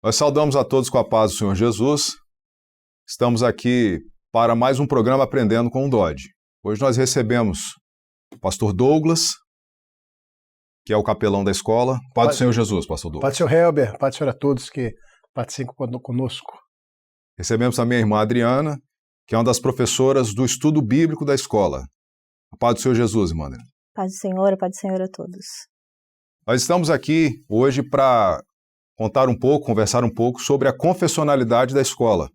Nós saudamos a todos com a paz do Senhor Jesus. Estamos aqui para mais um programa Aprendendo com o Dodge. Hoje nós recebemos o pastor Douglas, que é o capelão da escola. Paz do Senhor Jesus, pastor Douglas. Paz do Senhor Helber, paz do Senhor a todos que participam conosco. Recebemos também a irmã Adriana, que é uma das professoras do estudo bíblico da escola. A paz do Senhor Jesus, irmã Adriana. Paz do Senhor a todos. Nós estamos aqui hoje para conversar um pouco sobre a confessionalidade da escola.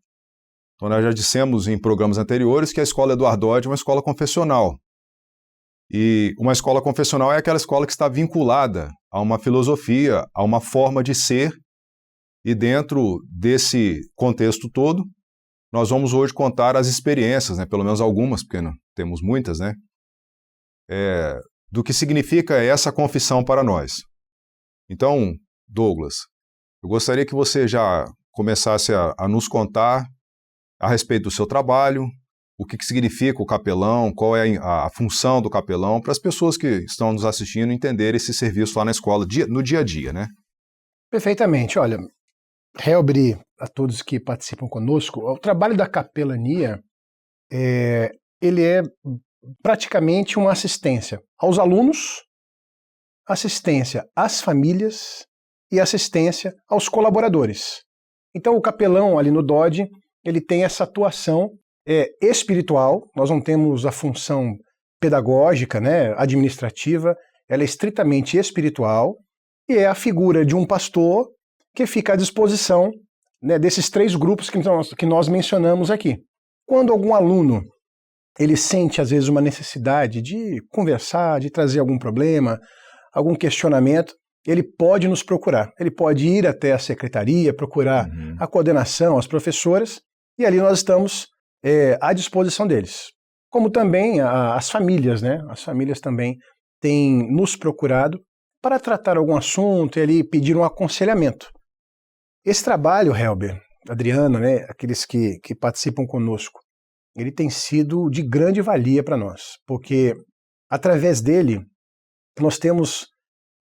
Então, nós já dissemos em programas anteriores que a escola Eduardo Dodge é uma escola confessional. E uma escola confessional é aquela escola que está vinculada a uma filosofia, a uma forma de ser. E dentro desse contexto todo, nós vamos hoje contar as experiências, pelo menos algumas, porque não temos muitas, do que significa essa confissão para nós. Então, Douglas, eu gostaria que você já começasse a nos contar a respeito do seu trabalho, o que significa o capelão, qual é a função do capelão, para as pessoas que estão nos assistindo entenderem esse serviço lá na escola, no dia a dia, né? Perfeitamente. Olha, Helber, a todos que participam conosco, o trabalho da capelania, ele é praticamente uma assistência aos alunos, assistência às famílias e assistência aos colaboradores. Então o capelão ali no Dodge, ele tem essa atuação espiritual. Nós não temos a função pedagógica, administrativa, ela é estritamente espiritual e é a figura de um pastor que fica à disposição desses três grupos que nós mencionamos aqui. Quando algum aluno ele sente às vezes uma necessidade de conversar, de trazer algum problema, algum questionamento, ele pode nos procurar. Ele pode ir até a secretaria, procurar a coordenação, as professoras, e ali nós estamos à disposição deles. Como também as famílias, As famílias também têm nos procurado para tratar algum assunto e ali pedir um aconselhamento. Esse trabalho, Helber, Adriano, aqueles que participam conosco, ele tem sido de grande valia para nós, porque através dele nós temos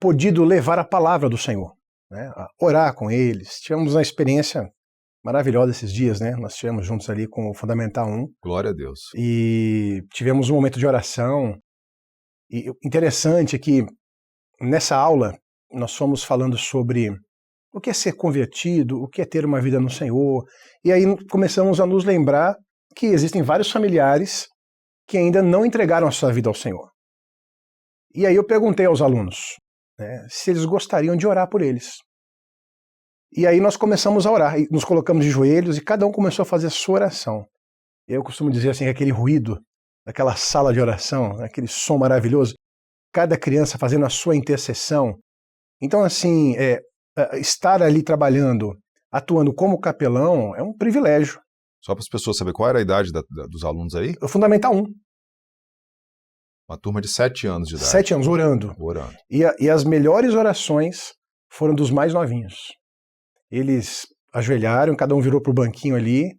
podido levar a palavra do Senhor, a orar com eles. Tivemos uma experiência maravilhosa esses dias, Nós estivemos juntos ali com o Fundamental 1. Glória a Deus. E tivemos um momento de oração. E interessante é que nessa aula nós fomos falando sobre o que é ser convertido, o que é ter uma vida no Senhor. E aí começamos a nos lembrar que existem vários familiares que ainda não entregaram a sua vida ao Senhor. E aí eu perguntei aos alunos se eles gostariam de orar por eles. E aí nós começamos a orar, e nos colocamos de joelhos e cada um começou a fazer a sua oração. Eu costumo dizer assim, aquele ruído daquela sala de oração, aquele som maravilhoso, cada criança fazendo a sua intercessão. Então assim, estar ali trabalhando, atuando como capelão é um privilégio. Só para as pessoas saberem qual era a idade dos alunos aí? O Fundamental 1. Uma turma de 7 anos de idade. 7 anos, orando. E as melhores orações foram dos mais novinhos. Eles ajoelharam, cada um virou para o banquinho ali,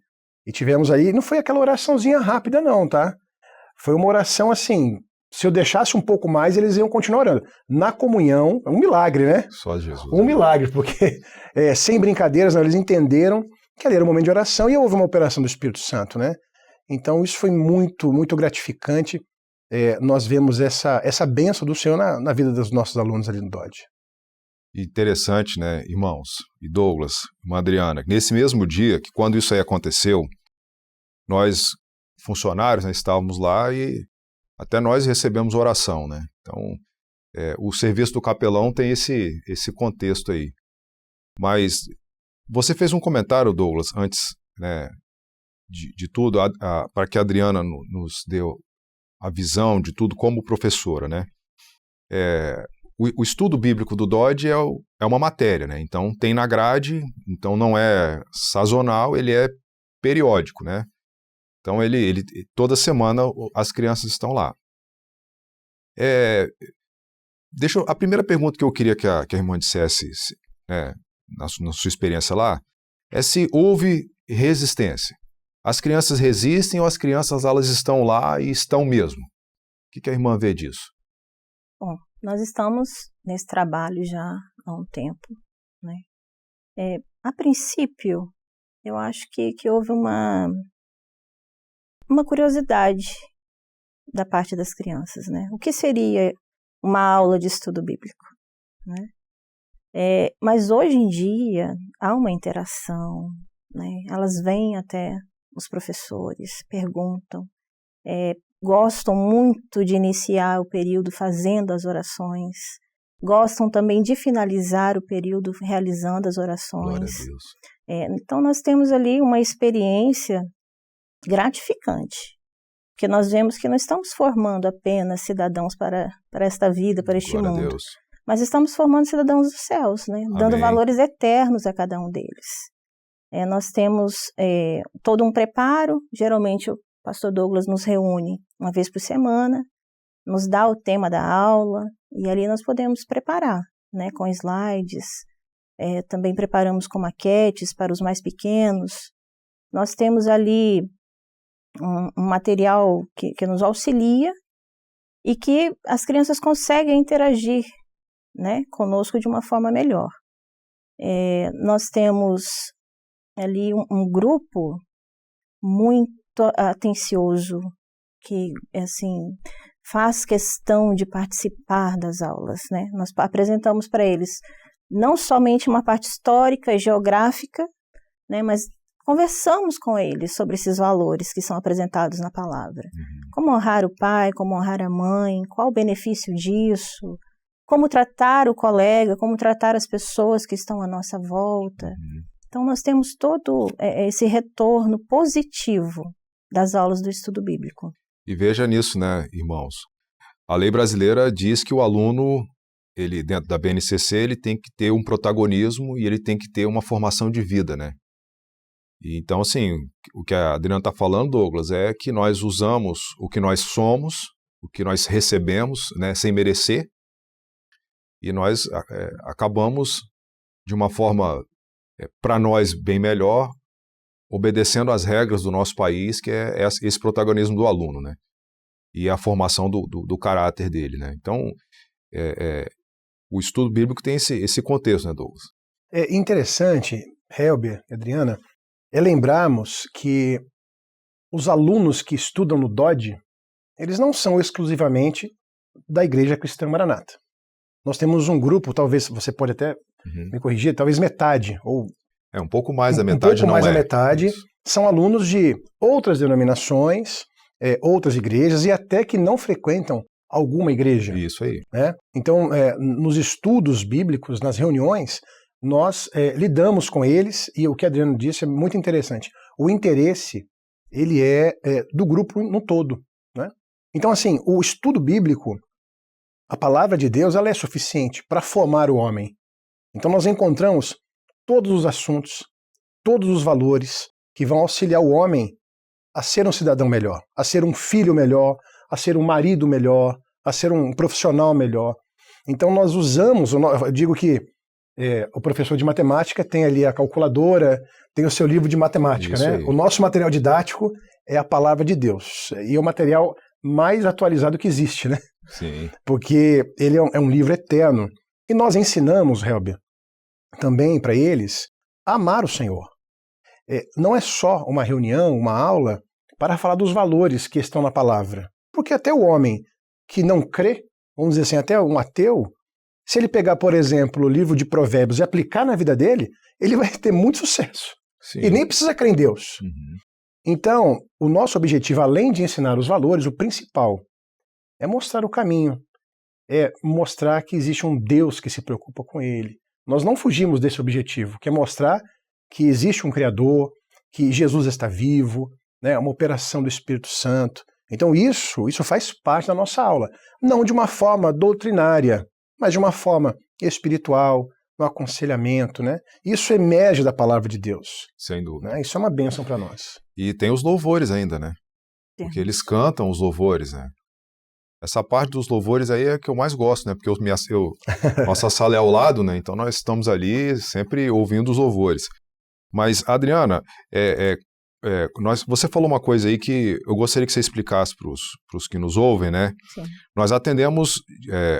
e tivemos ali, não foi aquela oraçãozinha rápida não, tá? Foi uma oração assim, se eu deixasse um pouco mais, eles iam continuar orando. Na comunhão, um milagre, Só Jesus. Um milagre, porque sem brincadeiras, eles entenderam que ali era um momento de oração e houve uma operação do Espírito Santo, Então isso foi muito, muito gratificante. Nós vemos essa bênção do Senhor na vida dos nossos alunos ali no Dodge. Interessante, irmãos, e Douglas, irmã Adriana, nesse mesmo dia, que quando isso aí aconteceu, nós, funcionários, estávamos lá e até nós recebemos oração, Então, o serviço do capelão tem esse contexto aí. Mas você fez um comentário, Douglas, antes de tudo, para que a Adriana nos deu a visão de tudo como professora, O estudo bíblico do Dodge é uma matéria, Então tem na grade, então não é sazonal, ele é periódico, Então ele toda semana as crianças estão lá. A primeira pergunta que eu queria que a irmã dissesse, na sua experiência lá, é se houve resistência. As crianças resistem ou as crianças elas estão lá e estão mesmo? O que a irmã vê disso? Bom, nós estamos nesse trabalho já há um tempo, A princípio, eu acho que houve uma curiosidade da parte das crianças, né? O que seria uma aula de estudo bíblico, né? Mas hoje em dia há uma interação, né? Elas vêm até os professores, perguntam, gostam muito de iniciar o período fazendo as orações, gostam também de finalizar o período realizando as orações. Glória a Deus. Então nós temos ali uma experiência gratificante, porque nós vemos que não estamos formando apenas cidadãos para esta vida, para este Glória a mundo, Deus. mas estamos formando cidadãos dos céus, né? Dando Amém. valores eternos a cada um deles. Nós temos todo um preparo, geralmente o pastor Douglas nos reúne uma vez por semana, nos dá o tema da aula, e ali nós podemos preparar, né, com slides, também preparamos com maquetes para os mais pequenos. Nós temos ali um material que nos auxilia e que as crianças conseguem interagir, né, conosco de uma forma melhor. Nós temos ali um grupo muito atencioso, que assim faz questão de participar das aulas, né? Nós apresentamos para eles não somente uma parte histórica e geográfica, né, mas conversamos com eles sobre esses valores que são apresentados na palavra. Como honrar o pai, como honrar a mãe, qual o benefício disso, como tratar o colega, como tratar as pessoas que estão à nossa volta. Então nós temos todo esse retorno positivo das aulas do estudo bíblico. E veja nisso, né, irmãos? A lei brasileira diz que o aluno, ele dentro da BNCC, ele tem que ter um protagonismo e ele tem que ter uma formação de vida, né? E então, assim, o que a Adriana está falando, Douglas, é que nós usamos o que nós somos, o que nós recebemos, né, sem merecer, e nós acabamos de uma forma, para nós, bem melhor, obedecendo às regras do nosso país, que é esse protagonismo do aluno, né? E a formação do caráter dele, né? Então, o estudo bíblico tem esse contexto, né, Douglas? É interessante, Helber, Adriana, lembrarmos que os alunos que estudam no DOD, eles não são exclusivamente da Igreja Cristã Maranata. Nós temos um grupo, talvez, você pode até me corrigir, talvez metade, ou um pouco mais da metade, um pouco mais da metade, são alunos de outras denominações, outras igrejas, e até que não frequentam alguma igreja. Isso aí. Né? Então, nos estudos bíblicos, nas reuniões, nós lidamos com eles, e o que a Adriana disse é muito interessante. O interesse, ele é do grupo no todo. Né? Então, assim, o estudo bíblico, a palavra de Deus, ela é suficiente para formar o homem. Então, nós encontramos todos os assuntos, todos os valores que vão auxiliar o homem a ser um cidadão melhor, a ser um filho melhor, a ser um marido melhor, a ser um profissional melhor. Então nós usamos, eu digo que o professor de matemática tem ali a calculadora, tem o seu livro de matemática, né? O nosso material didático é a palavra de Deus, e é o material mais atualizado que existe, né? Sim. Porque ele é um livro eterno. E nós ensinamos, Helber, também para eles a amar o Senhor. Não é só uma reunião, uma aula para falar dos valores que estão na palavra. Porque até o homem que não crê, vamos dizer assim, até um ateu, se ele pegar, por exemplo, o livro de Provérbios e aplicar na vida dele, ele vai ter muito sucesso. Sim. E nem precisa crer em Deus. Então, o nosso objetivo, além de ensinar os valores, o principal é mostrar o caminho, é mostrar que existe um Deus que se preocupa com ele. Nós não fugimos desse objetivo, que é mostrar que existe um Criador, que Jesus está vivo, né, uma operação do Espírito Santo. Então isso faz parte da nossa aula. Não de uma forma doutrinária, mas de uma forma espiritual, no aconselhamento, né? Isso emerge da palavra de Deus. Sem dúvida. Né? Isso é uma bênção para nós. E tem os louvores ainda, né? Porque eles cantam os louvores, né? Essa parte dos louvores aí é que eu mais gosto, né? Porque nossa sala é ao lado, né? Então nós estamos ali sempre ouvindo os louvores. Mas, Adriana, você falou uma coisa aí que eu gostaria que você explicasse para os que nos ouvem, né? Sim. Nós atendemos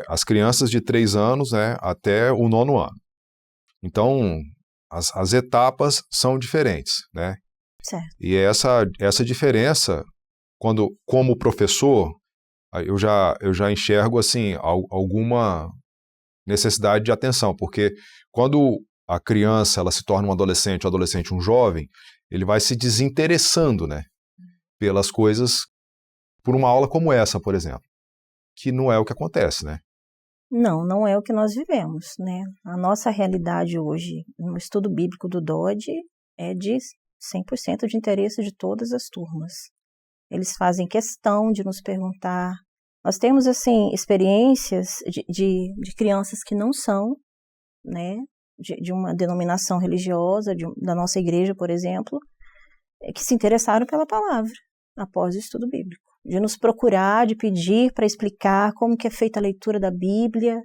as crianças de 3 anos, né, até o 9º ano. Então, as etapas são diferentes, né? Certo. E essa diferença, como professor, eu já enxergo assim alguma necessidade de atenção, porque quando a criança ela se torna um adolescente um jovem, ele vai se desinteressando, né, pelas coisas, por uma aula como essa, por exemplo, que não é o que acontece, né? Não é o que nós vivemos, né? A nossa realidade hoje, no estudo bíblico do DOD, é de 100% de interesse de todas as turmas. Eles fazem questão de nos perguntar. Nós temos, assim, experiências de crianças que não são, né, de uma denominação religiosa, da nossa igreja, por exemplo, que se interessaram pela palavra após o estudo bíblico. De nos procurar, de pedir para explicar como que é feita a leitura da Bíblia,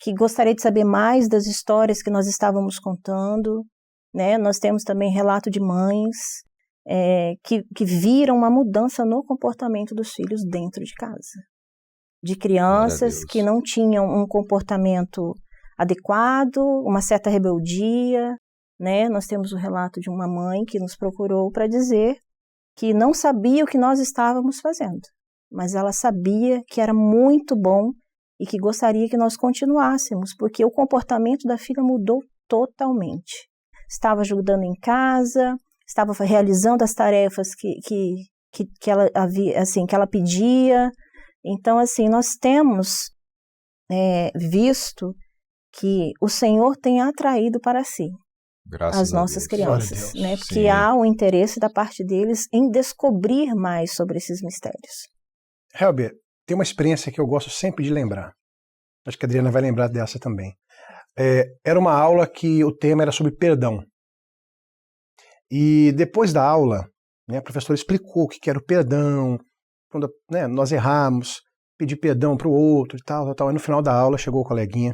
que gostaria de saber mais das histórias que nós estávamos contando, né? Nós temos também relato de mães que viram uma mudança no comportamento dos filhos dentro de casa. De crianças que não tinham um comportamento adequado, uma certa rebeldia, né? Nós temos o relato de uma mãe que nos procurou para dizer que não sabia o que nós estávamos fazendo, mas ela sabia que era muito bom e que gostaria que nós continuássemos, porque o comportamento da filha mudou totalmente. Estava ajudando em casa, estava realizando as tarefas que ela havia, assim, que ela pedia. Então, assim, nós temos visto que o Senhor tem atraído para si as nossas crianças, né? Porque Sim. há um interesse da parte deles em descobrir mais sobre esses mistérios. Helber, tem uma experiência que eu gosto sempre de lembrar. Acho que a Adriana vai lembrar dessa também. Era uma aula que o tema era sobre perdão. E depois da aula, né, a professora explicou o que era o perdão, quando, né, nós erramos, pedir perdão para o outro e tal. E no final da aula chegou o coleguinha,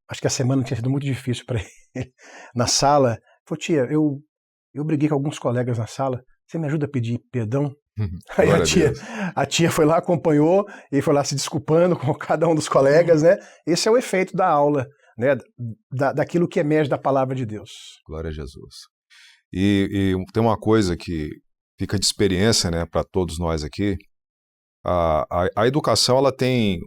acho que a semana tinha sido muito difícil para ele, na sala, falou: tia, eu briguei com alguns colegas na sala, você me ajuda a pedir perdão? Aí a tia foi lá, acompanhou, e foi lá se desculpando com cada um dos colegas, né? Esse é o efeito da aula, né? Daquilo que emerge da palavra de Deus. Glória a Jesus. E tem uma coisa que fica de experiência, né, para todos nós aqui. A educação ela tem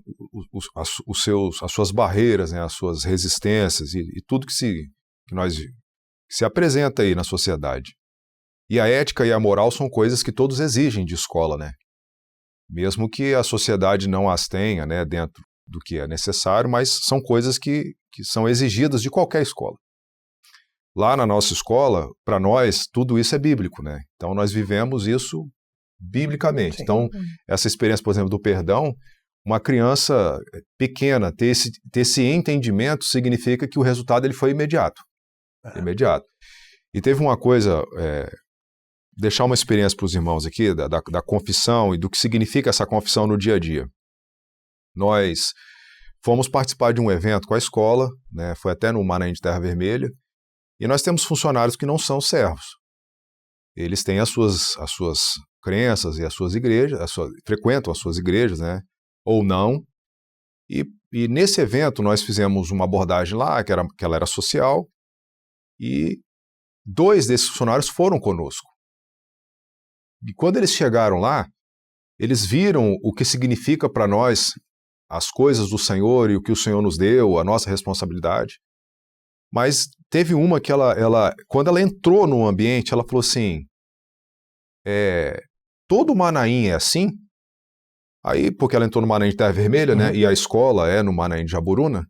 as suas barreiras, né, as suas resistências e tudo que se apresenta aí na sociedade. E a ética e a moral são coisas que todos exigem de escola, né? Mesmo que a sociedade não as tenha, né, dentro do que é necessário, mas são coisas que são exigidas de qualquer escola. Lá na nossa escola, para nós, tudo isso é bíblico, né? Então nós vivemos isso biblicamente. Sim. Então, essa experiência, por exemplo, do perdão, uma criança pequena ter esse entendimento significa que o resultado ele foi imediato. Imediato. E teve uma coisa, deixar uma experiência para os irmãos aqui, da confissão e do que significa essa confissão no dia a dia. Nós fomos participar de um evento com a escola, né, foi até no Manaim de Terra Vermelha, e nós temos funcionários que não são servos. Eles têm as suas crenças e as suas igrejas, frequentam as suas igrejas, né? Ou não. E nesse evento nós fizemos uma abordagem lá, que ela era social, e 2 desses funcionários foram conosco. E quando eles chegaram lá, eles viram o que significa para nós as coisas do Senhor e o que o Senhor nos deu, a nossa responsabilidade. Mas teve uma que quando ela entrou no ambiente, ela falou assim: todo Manaim é assim? Aí, porque ela entrou no Manaim de Terra Vermelha, né? E a escola é no Manaim de Jaburuna.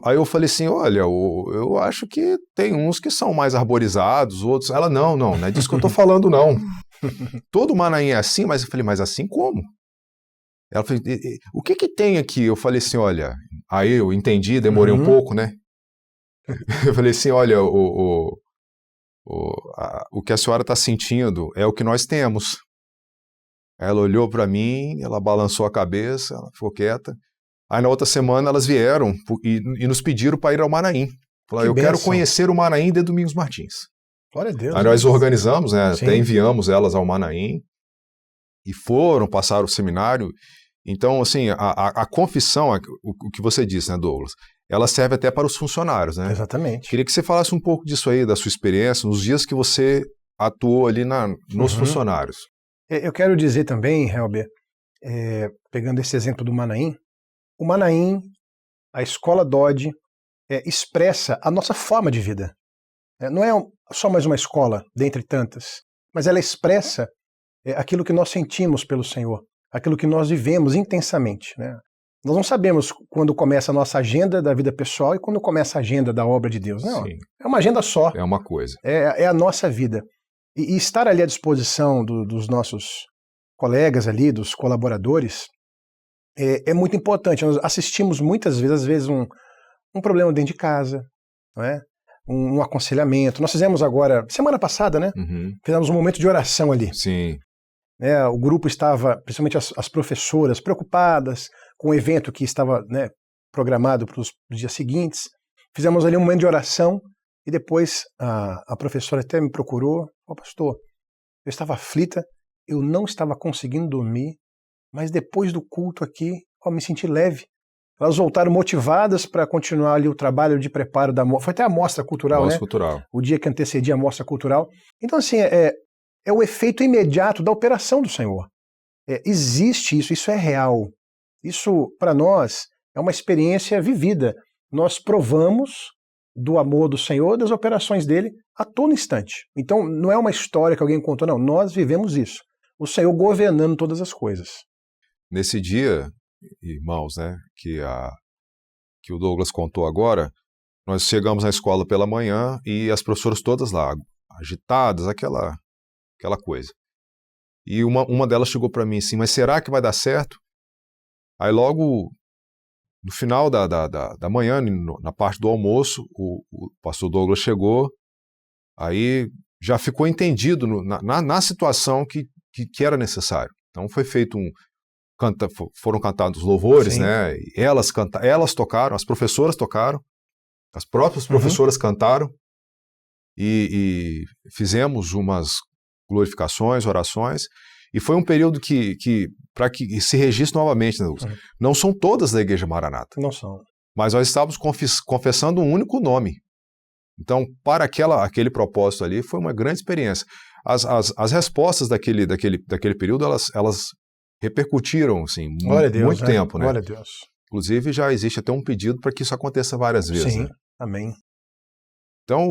Aí eu falei assim: olha, eu acho que tem uns que são mais arborizados, outros. Ela, não é disso que eu tô falando, não. Todo Manaim é assim, mas eu falei: mas assim como? Ela falou: o que tem aqui? Eu falei assim: olha, aí eu entendi, demorei um pouco, né? Eu falei assim: olha, o que a senhora está sentindo é o que nós temos. Ela olhou para mim, ela balançou a cabeça, ela ficou quieta. Aí na outra semana elas vieram e nos pediram para ir ao Manaim. Falaram: eu quero conhecer o Manaim de Domingos Martins. Glória a Deus. Aí nós organizamos, né, até enviamos elas ao Manaim e passaram o seminário. Então, assim, a confissão, o que você disse, né, Douglas, ela serve até para os funcionários, né? Exatamente. Queria que você falasse um pouco disso aí, da sua experiência, nos dias que você atuou ali nos funcionários. Eu quero dizer também, Helber, pegando esse exemplo do Manaim, o Manaim, a escola Dodge, expressa a nossa forma de vida. Não é só mais uma escola, dentre tantas, mas ela expressa aquilo que nós sentimos pelo Senhor, aquilo que nós vivemos intensamente, né? Nós não sabemos quando começa a nossa agenda da vida pessoal e quando começa a agenda da obra de Deus. Não, Sim. É uma agenda só. É uma coisa. É a nossa vida. E estar ali à disposição dos nossos colegas ali, dos colaboradores, é muito importante. Nós assistimos muitas vezes, às vezes, um problema dentro de casa, não é? Um aconselhamento. Nós fizemos agora, semana passada, né? Fizemos um momento de oração ali. Sim. O grupo estava, principalmente as professoras, preocupadas com o evento que estava, né, programado para os dias seguintes. Fizemos ali um momento de oração e depois a professora até me procurou. Pastor, eu estava aflita, eu não estava conseguindo dormir, mas depois do culto aqui, me senti leve. Elas voltaram motivadas para continuar ali o trabalho de preparo da mostra. Foi até a mostra cultural, né? Cultural. O dia que antecedia a mostra cultural. Então, assim, é o efeito imediato da operação do Senhor. Existe isso é real. Isso, para nós, é uma experiência vivida. Nós provamos do amor do Senhor, das operações dele, a todo instante. Então, não é uma história que alguém contou, não. Nós vivemos isso. O Senhor governando todas as coisas. Nesse dia, irmãos, né, que o Douglas contou agora, nós chegamos na escola pela manhã e as professoras todas lá, agitadas, aquela coisa. E uma delas chegou para mim assim, mas será que vai dar certo? Aí logo, no final da manhã, na parte do almoço, o pastor Douglas chegou, aí já ficou entendido na situação que era necessário. Então foi feito foram cantados louvores, né? Elas tocaram, as professoras tocaram, as próprias professoras cantaram e fizemos umas glorificações, orações, e foi um período que para que se registre novamente, né? Não são todas da Igreja Maranata. Não são. Mas nós estávamos confessando um único nome. Então, para aquele propósito ali, foi uma grande experiência. As respostas daquele período, elas repercutiram, assim, muito tempo, né? Glória a Deus. Inclusive, já existe até um pedido para que isso aconteça várias vezes. Sim, né? amém. Então,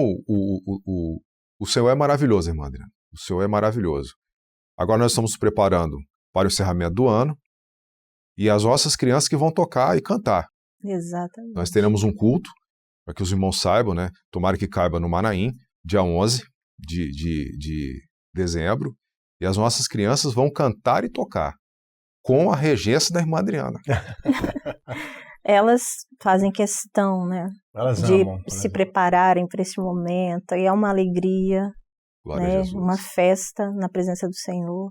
o Senhor é maravilhoso, irmã Adriana. O Senhor é maravilhoso. Agora nós estamos nos preparando para o encerramento do ano e as nossas crianças que vão tocar e cantar. Exatamente. Nós teremos um culto, para que os irmãos saibam, né? Tomara que caiba no Manaim, dia 11 de dezembro, e as nossas crianças vão cantar e tocar, com a regência da irmã Adriana. Elas fazem questão, né? Elas de amam, se prepararem para esse momento, e é uma alegria, Glória né? a Jesus. Uma festa na presença do Senhor.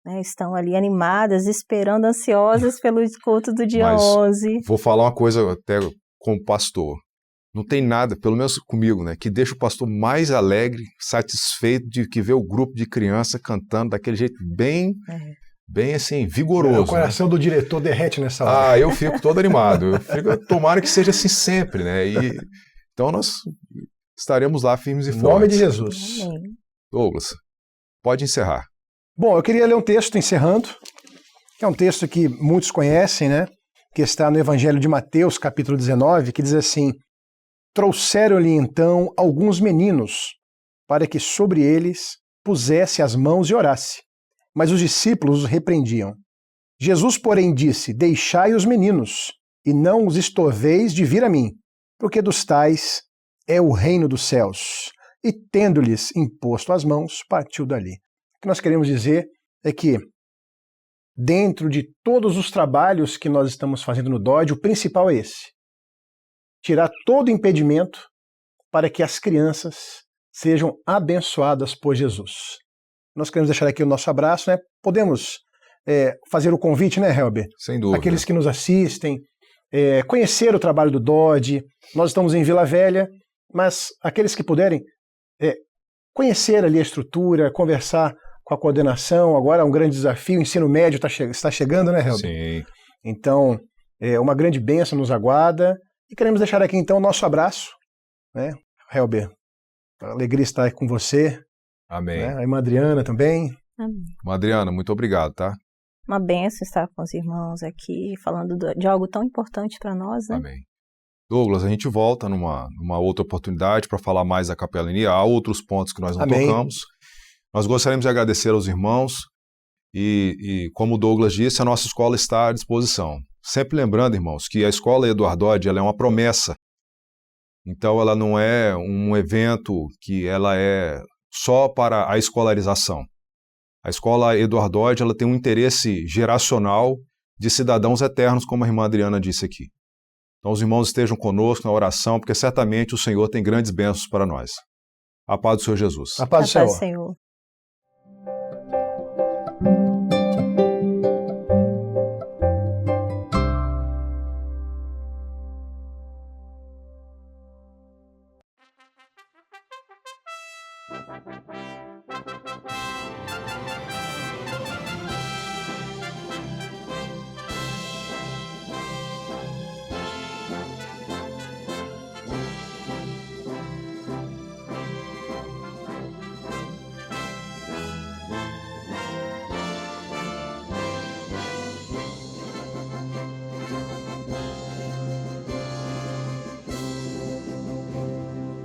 Né? Estão ali animadas, esperando, ansiosas pelo culto do dia 11. Vou falar uma coisa até como pastor. Não tem nada, pelo menos comigo, né, que deixa o pastor mais alegre, satisfeito de que vê o grupo de criança cantando daquele jeito bem assim, vigoroso. O coração do diretor derrete nessa hora. Eu fico todo animado. Tomara que seja assim sempre, né? Então nós estaremos lá firmes e fortes. Em nome de Jesus. Amém. Douglas, pode encerrar. Bom, eu queria ler um texto encerrando, que é um texto que muitos conhecem, né? Que está no Evangelho de Mateus, capítulo 19, que diz assim: trouxeram-lhe então alguns meninos, para que sobre eles pusesse as mãos e orasse. Mas os discípulos os repreendiam. Jesus, porém, disse: deixai os meninos, e não os estorveis de vir a mim, porque dos tais é o reino dos céus. E tendo-lhes imposto as mãos, partiu dali. O que nós queremos dizer é que, dentro de todos os trabalhos que nós estamos fazendo no Dodge, o principal é esse: tirar todo impedimento para que as crianças sejam abençoadas por Jesus. Nós queremos deixar aqui o nosso abraço, né? Podemos fazer o convite, né, Helber? Sem dúvida. Aqueles que nos assistem, conhecer o trabalho do Dodge. Nós estamos em Vila Velha, mas aqueles que puderem conhecer ali a estrutura, conversar com a coordenação. Agora é um grande desafio, o ensino médio está chegando, né, Helber? Sim. Então, uma grande bênção nos aguarda. E queremos deixar aqui então o nosso abraço, né? Helber, alegria estar com você. Amém. Né? A irmã Adriana também. Amém. Irmã Adriana, muito obrigado, tá? Uma bênção estar com os irmãos aqui, falando de algo tão importante para nós, né? Amém. Douglas, a gente volta numa outra oportunidade para falar mais da capelania. Há outros pontos que nós não tocamos. Nós gostaríamos de agradecer aos irmãos e, como o Douglas disse, a nossa escola está à disposição. Sempre lembrando, irmãos, que a escola Eduardo Oddi, ela é uma promessa. Então, ela não é um evento que ela é só para a escolarização. A escola Eduardo Oddi, ela tem um interesse geracional de cidadãos eternos, como a irmã Adriana disse aqui. Então, os irmãos estejam conosco na oração, porque certamente o Senhor tem grandes bênçãos para nós. A paz do Senhor Jesus. A paz do A paz do Senhor. Senhor.